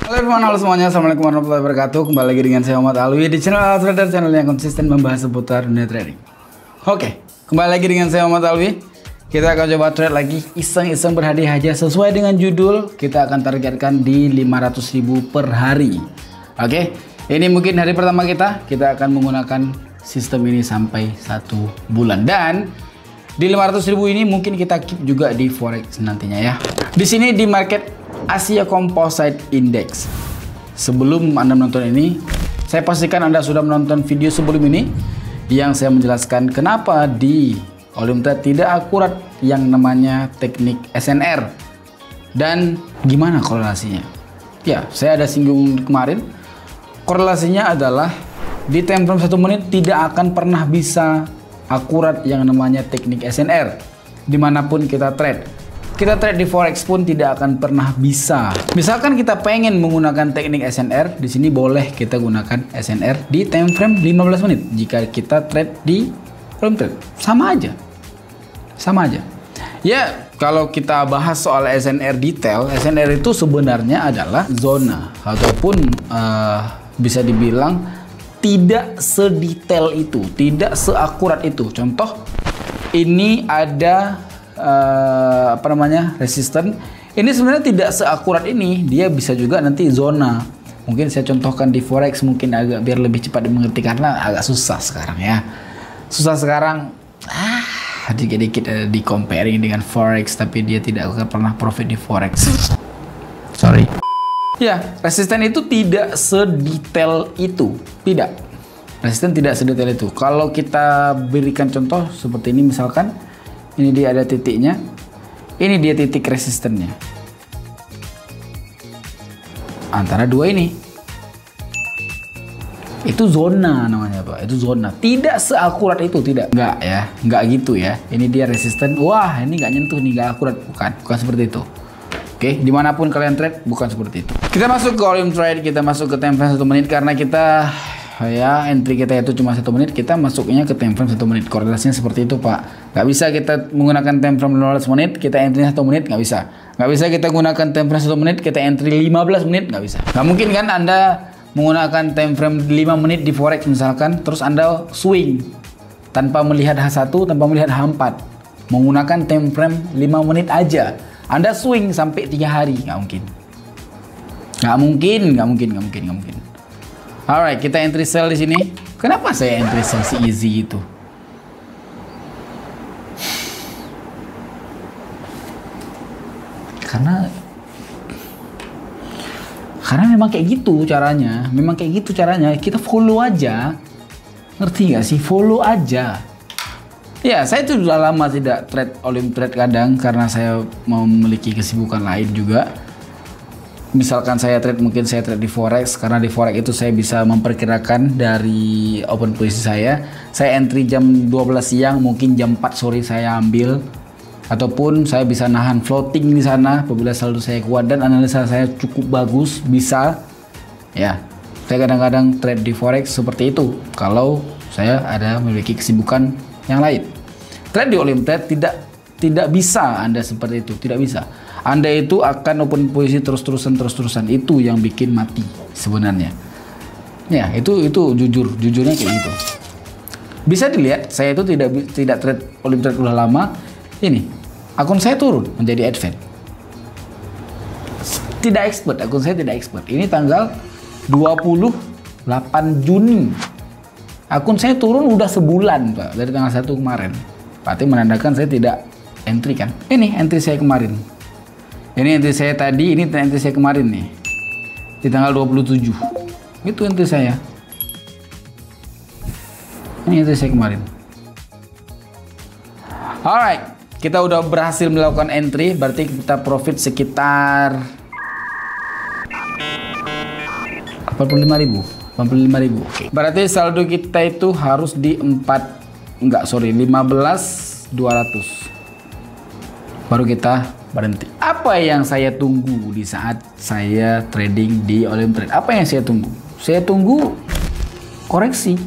Halo everyone, halo semuanya, assalamualaikum warahmatullahi wabarakatuh. Kembali lagi dengan saya Muhammad Alwi di channel Trader, channel yang konsisten membahas seputar dunia trading. Oke, kembali lagi dengan saya Muhammad Alwi. Kita akan coba trade lagi, iseng-iseng berhadiah aja. Sesuai dengan judul, kita akan targetkan di 500.000 per hari. Oke, ini mungkin hari pertama kita akan menggunakan sistem ini sampai 1 bulan. Dan di 500.000 ini mungkin kita keep juga di forex nantinya ya. Di sini di market Asia Composite Index. Sebelum Anda menonton ini, saya pastikan Anda sudah menonton video sebelum ini yang saya menjelaskan kenapa di Olimtrade tidak akurat yang namanya teknik SNR dan gimana korelasinya. Ya, saya ada singgung kemarin. Korelasinya adalah di time frame 1 menit tidak akan pernah bisa akurat yang namanya teknik SNR dimanapun kita trade. Kita trade di forex pun tidak akan pernah bisa. Misalkan kita pengen menggunakan teknik SNR, di sini boleh kita gunakan SNR di time frame 15 menit. Jika kita trade di Olimtrade, sama aja. Sama aja. Ya, kalau kita bahas soal SNR detail, SNR itu sebenarnya adalah zona ataupun bisa dibilang tidak sedetail itu, tidak seakurat itu. Contoh, ini ada resisten. Ini sebenarnya tidak seakurat ini, dia bisa juga nanti zona. Mungkin saya contohkan di forex mungkin agak biar lebih cepat dimengerti karena agak susah sekarang ya. Susah sekarang. Dikit-dikit di comparing dengan forex tapi dia tidak akan pernah profit di forex. Sorry. Ya, resisten itu tidak sedetail itu. Tidak. Resisten tidak sedetail itu. Kalau kita berikan contoh seperti ini misalkan, ini dia ada titiknya, ini dia titik resistennya. Antara dua ini. Itu zona namanya Pak, itu zona. Tidak seakurat itu, tidak. Enggak ya, enggak gitu ya. Ini dia resisten, wah ini nggak nyentuh nih, nggak akurat. Bukan seperti itu. Oke, dimanapun kalian trade, bukan seperti itu. Kita masuk ke Olimtrade, kita masuk ke time frame 1 menit karena kita ya entry kita itu cuma 1 menit, kita masuknya ke time frame 1 menit. Korelasinya seperti itu Pak. Nggak bisa kita menggunakan time frame 15 menit, kita entry 1 menit, nggak bisa. Nggak bisa kita gunakan time frame 1 menit, kita entry 15 menit, nggak bisa. Nggak mungkin kan Anda menggunakan time frame 5 menit di forex misalkan, terus Anda swing tanpa melihat H1, tanpa melihat H4. Menggunakan time frame 5 menit aja, Anda swing sampai 3 hari, nggak mungkin. Nggak mungkin. Alright, kita entry sell di sini. Kenapa saya entry sell si easy itu? Karena memang kayak gitu caranya. Kita follow aja. Ngerti nggak sih? Follow aja. Ya, saya tuh sudah lama tidak trade Olimtrade kadang karena saya memiliki kesibukan lain juga. Misalkan mungkin saya trade di forex, karena di forex itu saya bisa memperkirakan dari open posisi saya entry jam 12 siang, mungkin jam 4 sore saya ambil, ataupun saya bisa nahan floating di sana apabila saldo saya kuat dan analisa saya cukup bagus, bisa ya. Saya kadang-kadang trade di forex seperti itu kalau saya ada memiliki kesibukan yang lain. Trade di Olimtrade tidak bisa Anda seperti itu, tidak bisa. Anda itu akan open posisi terus-terusan, itu yang bikin mati sebenarnya. Ya, itu jujurnya kayak gitu. Bisa dilihat, saya itu tidak trade Olimtrade udah lama. Ini, akun saya turun menjadi advance. Tidak expert, akun saya tidak expert. Ini tanggal 28 Juni. Akun saya turun udah sebulan, Pak, dari tanggal 1 kemarin. Berarti menandakan saya tidak entry kan. Ini entry saya kemarin. Ini entry saya tadi, ini entry saya kemarin nih. Di tanggal 27. Itu entry saya. Ini entry saya kemarin. Alright, kita udah berhasil melakukan entry, berarti kita profit sekitar 85.000. Oke. Berarti saldo kita itu harus di 15.200. Baru kita berhenti. Apa yang saya tunggu di saat saya trading di Olimtrade? Apa yang saya tunggu? Saya tunggu koreksi.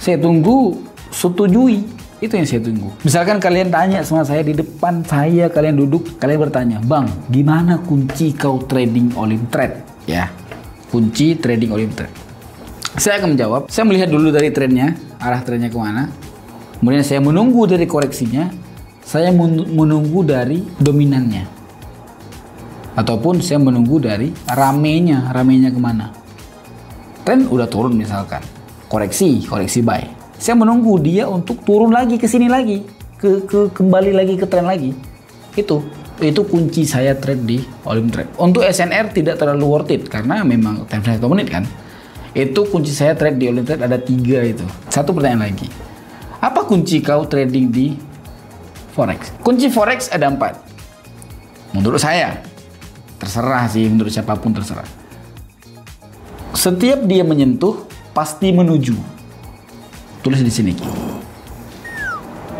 Saya tunggu setujui. Itu yang saya tunggu. Misalkan kalian tanya sama saya di depan saya, kalian duduk, kalian bertanya, Bang, gimana kunci kau trading Olim Trade? Ya, kunci trading Olim Trade. Saya akan menjawab, saya melihat dulu dari trennya, arah trennya kemana. Kemudian saya menunggu dari koreksinya, saya menunggu dari dominannya. Ataupun saya menunggu dari ramenya kemana. Tren udah turun misalkan, koreksi buy. Saya menunggu dia untuk turun lagi ke sini lagi, kembali lagi ke tren lagi. Itu kunci saya trade di Olim Trade. Untuk SNR tidak terlalu worth it karena memang time frame 1 menit kan. Itu kunci saya trade di Olim Trade ada 3 itu. Satu pertanyaan lagi. Apa kunci kau trading di Forex? Kunci Forex ada 4. Menurut saya, terserah sih, menurut siapapun terserah. Setiap dia menyentuh pasti menuju. Tulis di sini.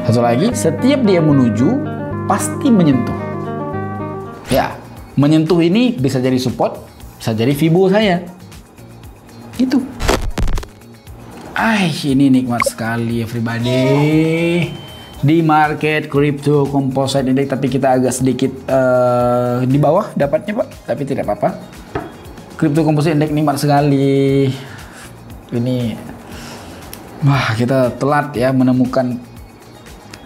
Satu lagi, setiap dia menuju pasti menyentuh. Ya, menyentuh ini bisa jadi support, bisa jadi Fibo saya. Itu. Ini nikmat sekali everybody. Di market crypto composite index, tapi kita agak sedikit di bawah dapatnya Pak, tapi tidak apa-apa. Crypto composite index nikmat sekali. Ini wah, kita telat ya menemukan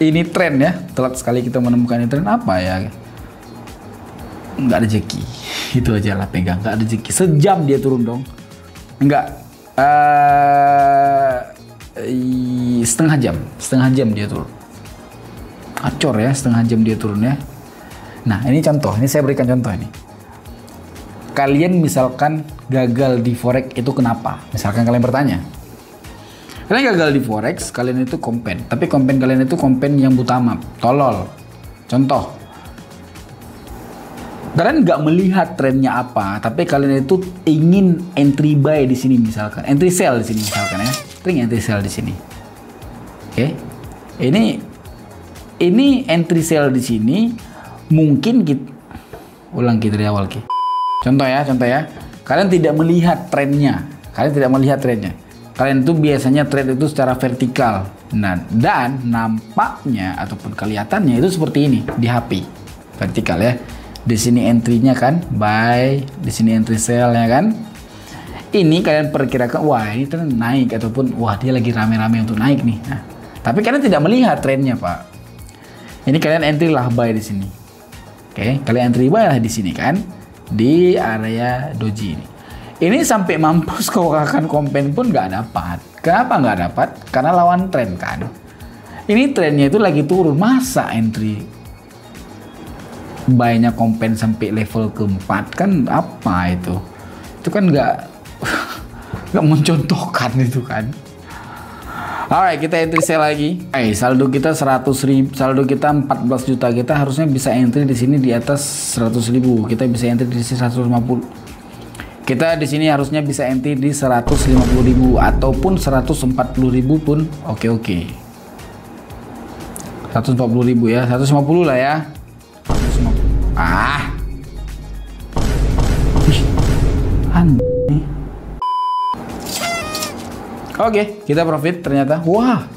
ini tren ya. Telat sekali kita menemukan ini tren. Apa ya? Nggak ada rezeki. Itu aja lah pegang. Nggak ada rezeki. Sejam dia turun dong. Enggak. Setengah jam dia turun. Acor ya, setengah jam dia turun ya. Nah, ini contoh. Ini saya berikan contoh ini. Kalian misalkan gagal di Forex itu kenapa? Misalkan kalian bertanya. Kalian gagal di Forex, kalian itu kompen. Tapi kompen kalian itu kompen yang utama, tolol. Contoh, kalian nggak melihat trennya apa, tapi kalian itu ingin entry buy di sini misalkan, entry sell di sini misalkan ya, entry sell di sini. Oke, ini entry sell di sini mungkin kita ulang dari awal ki. Contoh ya, kalian tidak melihat trennya, Kalian tuh biasanya trade itu secara vertikal. Nah, dan nampaknya ataupun kelihatannya itu seperti ini di HP. Vertikal ya. Di sini entry-nya kan buy, di sini entry sell ya kan. Ini kalian perkirakan wah ini tren naik ataupun wah dia lagi rame-rame untuk naik nih. Nah, tapi kalian tidak melihat trennya, Pak. Ini kalian entry lah buy di sini. Oke, kalian entry buy lah di sini kan. Di area doji ini. Ini sampai mampus kau akan kompen pun nggak dapat. Kenapa nggak dapat? Karena lawan tren kan. Ini trennya itu lagi turun. Masa entry buy-nya kompen sampai level keempat kan apa itu? Itu kan nggak mencontohkan itu kan. Alright, kita entry sell lagi. Saldo kita 100.000, saldo kita 14 juta. Kita harusnya bisa entry di sini di atas 100.000. Kita bisa entry di sini 150. Kita di sini harusnya bisa entry di 150.000 ataupun 140.000 pun oke. 140.000 ya, 150 lah ya. 150. Oke, kita profit ternyata. Wah.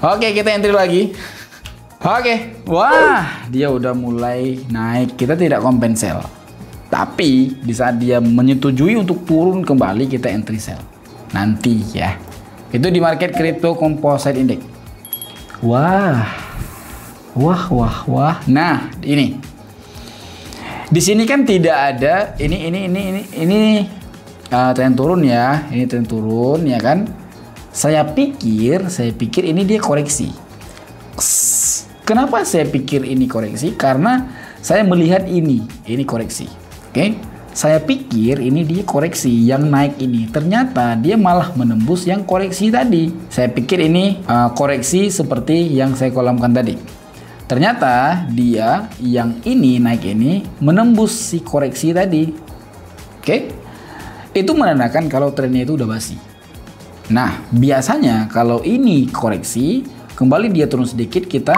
Oke, kita entry lagi. Oke, wah, dia udah mulai naik. Kita tidak kompensel. Tapi di saat dia menyetujui untuk turun kembali, kita entry sell. Nanti ya. Itu di market crypto composite index. Wah. Nah, ini. Di sini kan tidak ada ini tren turun ya. Ini tren turun ya kan. Saya pikir ini dia koreksi. Kenapa saya pikir ini koreksi? Karena saya melihat ini koreksi. Oke, saya pikir ini dia koreksi yang naik ini. Ternyata dia malah menembus yang koreksi tadi. Saya pikir ini koreksi seperti yang saya kolamkan tadi. Ternyata dia yang ini naik ini menembus si koreksi tadi. Oke, itu menandakan kalau trennya itu udah basi. Nah, biasanya kalau ini koreksi, kembali dia turun sedikit kita.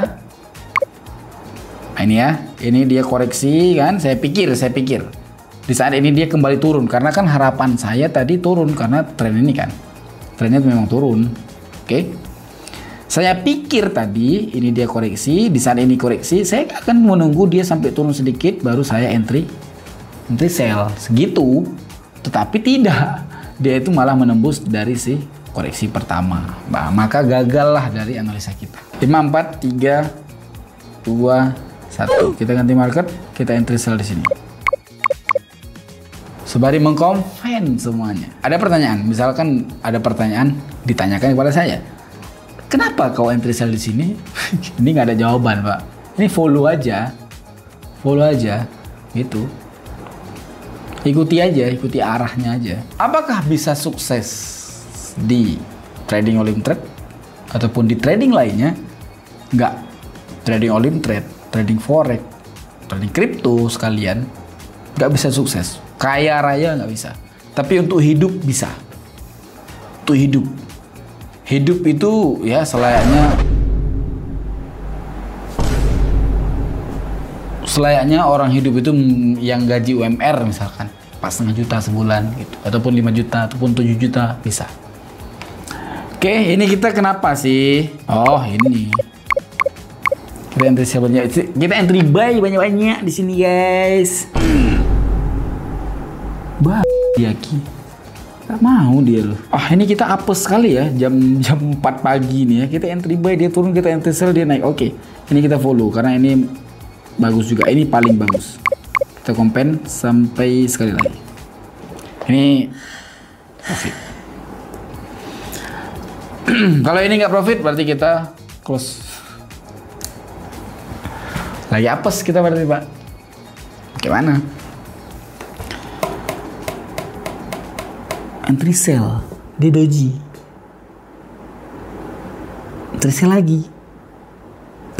Nah, ini ya, ini dia koreksi kan. Saya pikir. Di saat ini dia kembali turun karena kan harapan saya tadi turun karena tren ini kan trennya memang turun. Oke. Saya pikir tadi ini dia koreksi, di saat ini koreksi, saya akan menunggu dia sampai turun sedikit baru saya entry sell segitu. Tetapi tidak, dia itu malah menembus dari si koreksi pertama. Nah, maka gagallah dari analisa kita. 5, 4, 3, 2, 1. Kita ganti market, kita entry sell di sini. Sembari mengkonfen semuanya. Ada pertanyaan, misalkan ada pertanyaan ditanyakan kepada saya. Kenapa kau entry sell di sini? Ini nggak ada jawaban, Pak. Ini follow aja, gitu. Ikuti aja, ikuti arahnya aja. Apakah bisa sukses di trading all in trade ataupun di trading lainnya? Enggak. Trading all in trade, trading forex, trading crypto sekalian nggak bisa sukses. Kaya raya nggak bisa. Tapi untuk hidup bisa. Untuk hidup. Hidup itu ya selayaknya orang hidup itu yang gaji UMR misalkan 4,5 juta sebulan gitu, ataupun 5 juta ataupun 7 juta bisa. Oke, ini kita kenapa sih? Oh, ini kita entry banyak, kita entry buy banyak-banyak di sini guys. Yaki gak mau dia loh. Ini kita apes sekali ya, jam 4 pagi nih ya, kita entry buy, dia turun, kita entry sell, dia naik. Oke, ini kita follow karena ini bagus juga, ini paling bagus. Kita compare sampai sekali lagi. Ini profit. Kalau ini nggak profit berarti kita close. Lagi apes kita berarti, Pak. Gimana? Entry sell di doji. Entry sell lagi.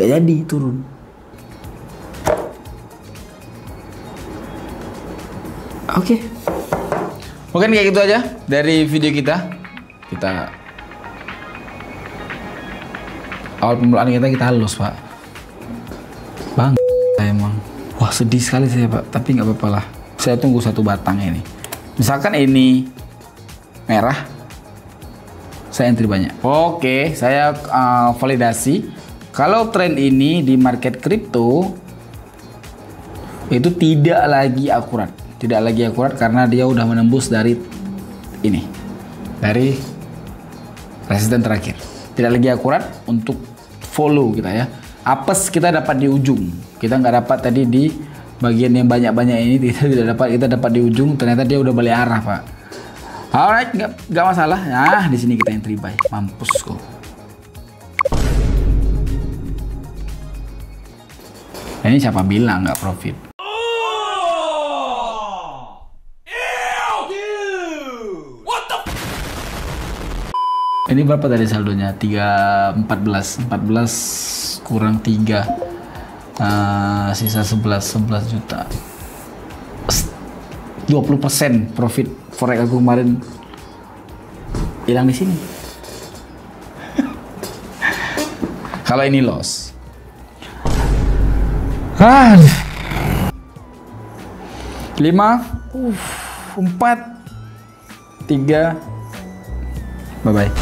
Gak jadi turun. Oke. Mungkin kayak gitu aja dari video kita. Awal permulaan kita halus, Pak. Bang, emang. Wah, sedih sekali saya, Pak. Tapi nggak apa-apa lah. Saya tunggu satu batang ini. Misalkan ini merah, saya entry banyak. Oke, saya validasi. Kalau tren ini di market kripto itu tidak lagi akurat. Tidak lagi akurat karena dia udah menembus dari ini, dari resisten terakhir. Tidak lagi akurat untuk follow kita ya. Apes kita dapat di ujung, kita nggak dapat tadi di bagian yang banyak-banyak ini, kita dapat di ujung. Ternyata dia udah balik arah, Pak. Alright, nggak masalah. Nah, di sini kita entry buy, mampus kok. Ini siapa bilang nggak profit? Ini berapa tadi saldonya? 14 kurang 3, sisa 11 juta. 20% profit forex aku kemarin hilang di sini. Kalau ini loss. 5, 4, 3, bye bye.